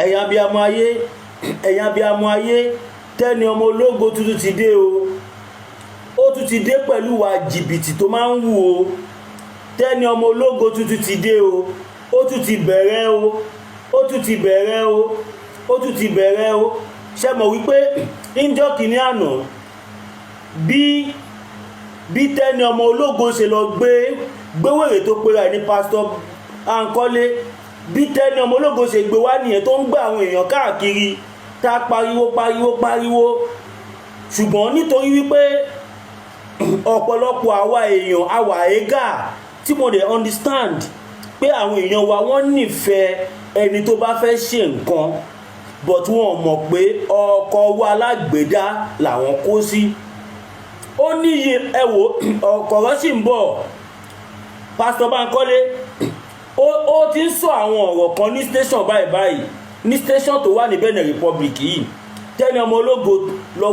ẹ̀yin abiyamo ayé ẹ̀yin abiyamo ayé Tenny ọmọ ológo tuntun ti dé o. Ó tún ti dé pẹ̀lú ìwà jìbìtì tó máa ń wù o. Tenny ọmọ ológo tuntun ti dé o. Ó tún ti bẹ̀rẹ̀ o. Ó tún ti bẹ̀rẹ̀ o. Ó tún ti bẹ̀rẹ̀ o. Ṣé mọ̀ wípé níjọ́ kìíní àná bí Tenny ọmọ ológo ṣe lọ gbé wèrè tó pera ní pásítọ̀ Bankole, bí Tenny ọmọ ológo ṣe gbé wá nìyẹn tó ń gbé àwọn èèyàn káàkiri tá pariwo ṣùgbọ́n nítorí wípé ọ̀pọ̀lọpọ̀ àwa èèyàn àwa ẹ̀gà tí mo dẹ̀ understand pé àwọn èèyàn wa wọ́n nífẹ̀ẹ́ ẹni tó bá fẹ́ ṣe nǹkan but wọ́n mọ̀ pé ọkọ̀ wa alágbèédá làwọn kó sí. Ó níye ẹ̀wò ọ̀kọ̀rọ̀ sì ń bọ̀. Pásítọ̀ Bankole ó ti ń sọ àwọn ọ̀rọ̀ kan ní station báyìí ní station tó wà ní Benin Republic yìí. Tenny ọmọ ológo lọ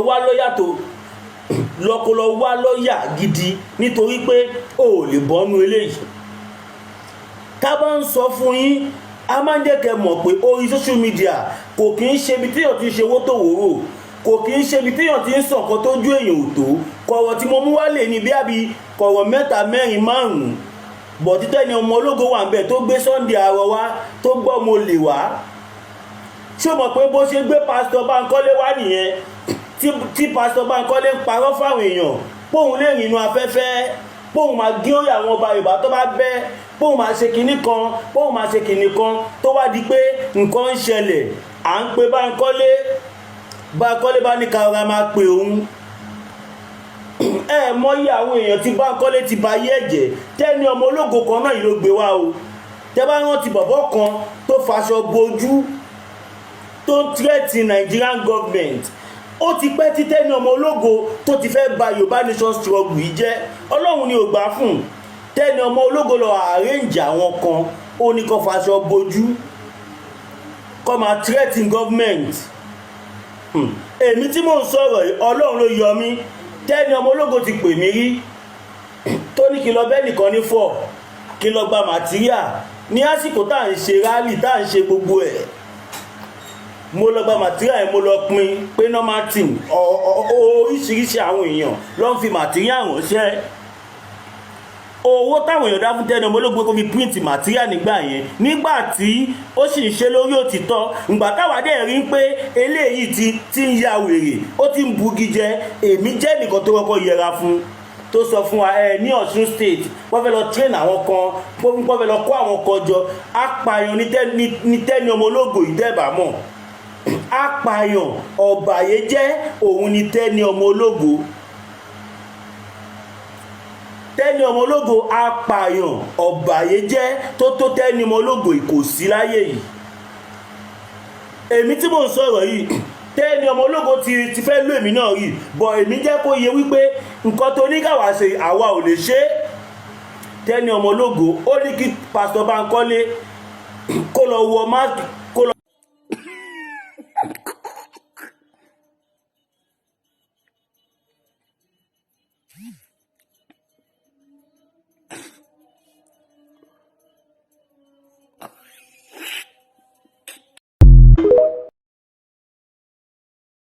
wá lọ́yà gidi nítorí pé o ò lè bọ́nú eléyìí. Tá bá ń sọ fún yín a máa ń jẹ́ kẹ́ mọ̀ pé orí social media kò kì í ṣe ibi téèyàn ti ń ṣe owó tó wòrò, kò kì í ṣe ibi téèyàn ti ń sọ nǹkan tó ju èèyàn ò tó. Kọ̀rọ̀ tí mo mú wá lè ní bí kọ̀rọ̀ 3 4 5 bọ̀ tí Tenny ọmọ ológo wà ń bẹ̀ tó gbé Sunday àárọ̀ wá tó gbọ́ mo lè wá. Ṣé o mọ̀ pé bó ṣe gbé pásítọ̀ Bankole wá nìyẹn tí pásítọ̀ Bankole ń parọ́ fáwọn èèyàn póun lè rìn inú afẹ́fẹ́, póun máa gé orí àwọn ọba Yorùbá tó bá bẹ́, póun máa ṣe kinní kan tó wá di pé nǹkan ń ṣẹlẹ̀ à ń pe Bankole bá ní ká ọ̀rá máa pè òun. Ẹ mọyì àwọn èèyàn tí Bankole ti ba ayé ẹ̀jẹ̀. Tenny ọmọ ológo kan náà yìí ló gbé wá o. Tẹ́ bá rántí bọ̀bọ́ kan tó faṣọ bojú tó ń threaten Nigerian government. Ó ti pẹ́ tí Tenny ọmọ ológo tó ti fẹ́ ba Yorùbá nation struggle yìí jẹ́. Ọlọ́run ni ò gbà fún. Tenny ọmọ ológo lọ arrange àwọn kan ó ní kó faṣọ bojú kó máa threaten government. Èmi tí mò ń sọ̀rọ̀ yìí Ọlọ́run ló yọ mí. Tenny ọmọ ológo ti pè mí rí tó ní kí lọ bẹ́ẹ̀ nìkan ní 4 kí lọ gba material ní àsìkò tá à ń ṣe rally tá à ń ṣe gbogbo ẹ̀. Mo lọ gba material yẹn mo lọ pín pé normal thing oríṣiríṣi àwọn èèyàn ló ń fi material ránṣẹ́. Owó táwọn èèyàn dá fún Tenny ọmọ ológo kó fi print material nígbà tí ó sì ń ṣe lórí òtítọ́. Ìgbà táwa dẹ̀ rí pé eléyìí ti ń ya wèrè, ó ti ń bugi jẹ. Èmi jẹ́ nìkan tó kọ́kọ́ yẹra fún tó sọ fún wa ní Ọ̀ṣun state wọ́n fẹ́ lọ train àwọn kan, wọ́n fẹ́ lọ kó àwọn kan jọ. Apààyàn ní Tenny ọmọ ológo ìdẹ́bàmọ̀. Apààyàn ọ̀bàyéjẹ́ òun ni Tenny ọmọ ológo. Tenny ọmọ ológo apààyàn ọ̀bàyéjẹ́ tó Tenny ọmọ ológo kò sí láyé yìí. Èmi tí mò ń sọ̀rọ̀ yìí Tenny ọmọ ológo ti fẹ́ lò èmi náà rí bọ̀ èmi jẹ́ kó yé wípé nǹkan tó ní káwá ṣe àwa ò lè ṣe. Tenny ọmọ ológo ó ní kí pásítọ̀ Bankole kó lọ wọ máàkì kó lọ.